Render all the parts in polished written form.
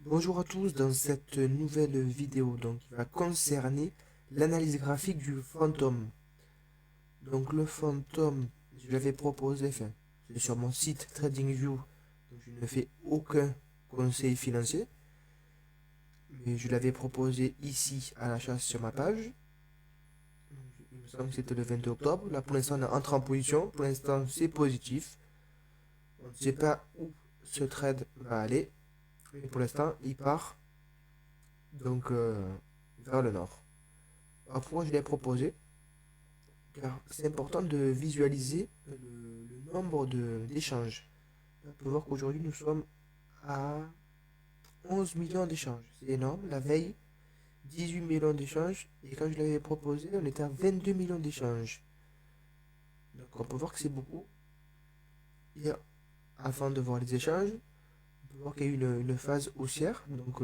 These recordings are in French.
Bonjour à tous, dans cette nouvelle vidéo qui va concerner l'analyse graphique du fantôme. Donc le fantôme, je l'avais proposé, enfin, c'est sur mon site TradingView, donc je ne fais aucun conseil financier, mais je l'avais proposé ici à l'achat sur ma page. Il me semble que c'était le 22 octobre. Là pour l'instant on est entré en position, pour l'instant c'est positif. On ne sait pas où ce trade va aller, mais pour l'instant il part donc vers le nord. Alors pourquoi je l'ai proposé? Car c'est important de visualiser le nombre d'échanges. On peut voir qu'aujourd'hui nous sommes à 11 millions d'échanges. C'est énorme. La veille, 18 millions d'échanges. Et quand je l'avais proposé, on était à 22 millions d'échanges. Donc on peut voir que c'est beaucoup. Et avant de voir les échanges, on peut voir qu'il y a eu une phase haussière. Donc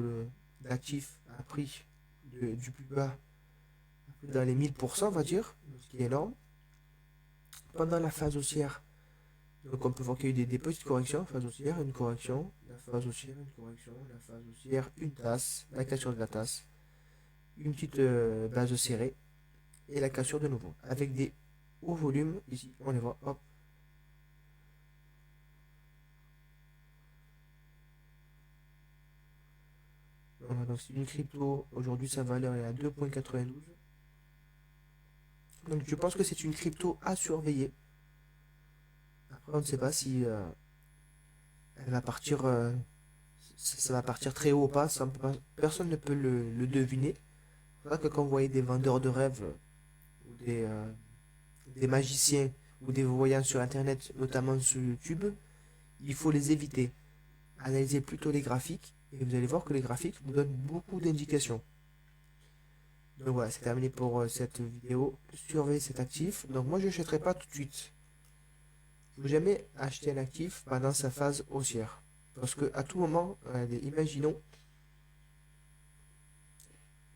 l'actif a pris du plus bas dans les 1000%, on va dire, ce qui est énorme. Pendant la phase haussière, donc on peut voir qu'il y a eu des petites corrections, phase haussière, une correction, la phase haussière, une correction, la phase haussière, une tasse, la cassure de la tasse, une petite base serrée, et la cassure de nouveau, avec des hauts volumes, ici, on les voit, hop. Voilà, donc c'est une crypto, aujourd'hui sa valeur est à 2,92. Donc je pense que c'est une crypto à surveiller. Après on ne sait pas si elle va partir, ça va partir très haut ou pas, personne ne peut le deviner. C'est vrai que quand vous voyez des vendeurs de rêves ou des magiciens ou des voyants sur internet, notamment sur YouTube, il faut les éviter. Analysez plutôt les graphiques et vous allez voir que les graphiques vous donnent beaucoup d'indications. Donc voilà, c'est terminé pour cette vidéo. Surveillez cet actif. Donc moi je n'achèterai pas tout de suite. Il ne faut jamais acheter un actif pendant sa phase haussière. Parce que à tout moment, imaginons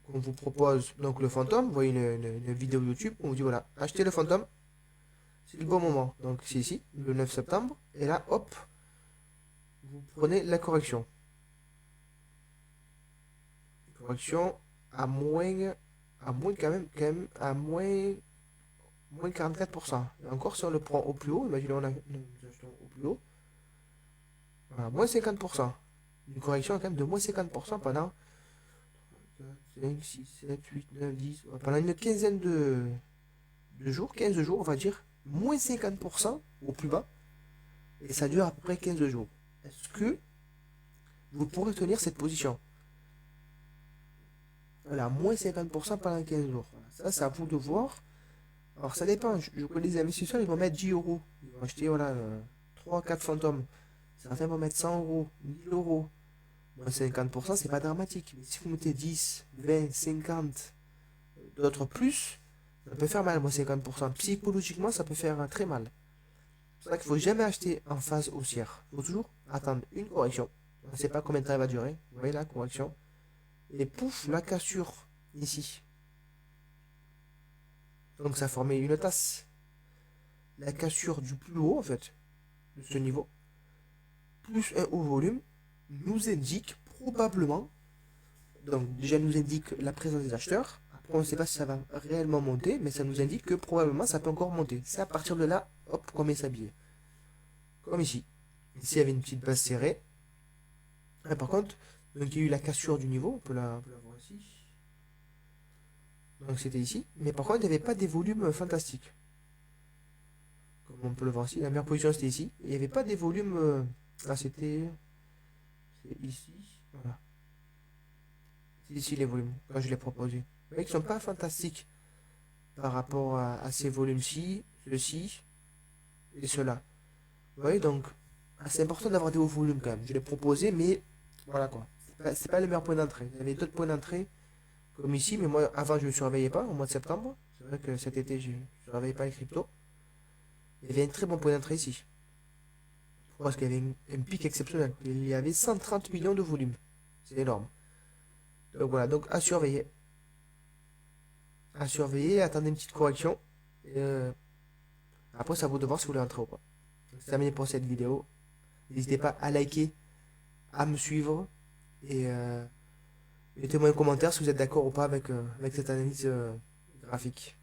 qu'on vous propose donc le fantôme, vous voyez une vidéo YouTube, on vous dit voilà, achetez le fantôme, c'est le bon moment. Donc c'est ici, le 9 septembre, et là, hop, vous prenez la correction. Correction à moins quand même, moins 44%. Et encore si on le prend au plus haut, imaginez nous achetons au plus haut, voilà, moins 50%. Une correction quand même de moins 50% pendant 5, 6, 7, 8, 9, 10, pendant une quinzaine de jours, 15 jours on va dire, moins 50% au plus bas, et ça dure à peu près 15 jours. Est-ce que vous pourrez tenir cette position? Voilà, moins 50% pendant 15 jours. Voilà, ça, c'est à vous de voir. Alors, ça dépend. Je connais des investisseurs, ils vont mettre 10 euros. Ils vont acheter voilà, 3 4 fantômes. Certains vont mettre 100 euros, 1000 euros. Moins 50%, c'est pas dramatique. Mais si vous mettez 10, 20, 50, d'autres plus, ça peut faire mal, moins 50%. Psychologiquement, ça peut faire très mal. C'est pour ça qu'il ne faut jamais acheter en phase haussière. Il faut toujours attendre une correction. On ne sait pas combien de temps elle va durer. Vous voyez la correction. Et pouf, la cassure ici. Donc ça formait une tasse. La cassure du plus haut, en fait, de ce niveau, plus un haut volume, nous indique probablement, donc déjà nous indique la présence des acheteurs. Après, on ne sait pas si ça va réellement monter, mais ça nous indique que probablement ça peut encore monter. C'est à partir de là, hop, qu'on met s'habiller. Comme ici. Ici, il y avait une petite base serrée. Et par contre, donc il y a eu la cassure du niveau, on peut la voir ici. Donc c'était ici. Mais par contre, il n'y avait pas des volumes fantastiques. Comme on peut le voir ici, la meilleure position c'était ici. Il n'y avait pas des volumes. Là c'était. C'est ici. Voilà. C'est ici les volumes, quand je les proposé. Vous voyez qu'ils ne sont pas fantastiques par rapport à ces volumes-ci, ceux-ci et ceux-là. Vous voyez donc, c'est important d'avoir des hauts volumes quand même. Je l'ai proposé, mais voilà quoi. C'est pas le meilleur point d'entrée. Il y avait d'autres points d'entrée, comme ici, mais moi avant je ne surveillais pas, au mois de septembre. C'est vrai que cet été je ne surveillais pas les cryptos. Il y avait un très bon point d'entrée ici. Parce qu'il y avait un pic exceptionnel. Il y avait 130 millions de volume. C'est énorme. Donc voilà, donc à surveiller. À surveiller, attendez une petite correction. Et après, c'est à vous de voir si vous voulez entrer ou pas. C'est terminé pour cette vidéo. N'hésitez pas à liker, à me suivre. Et mettez-moi un commentaire si vous êtes d'accord ou pas avec cette analyse graphique.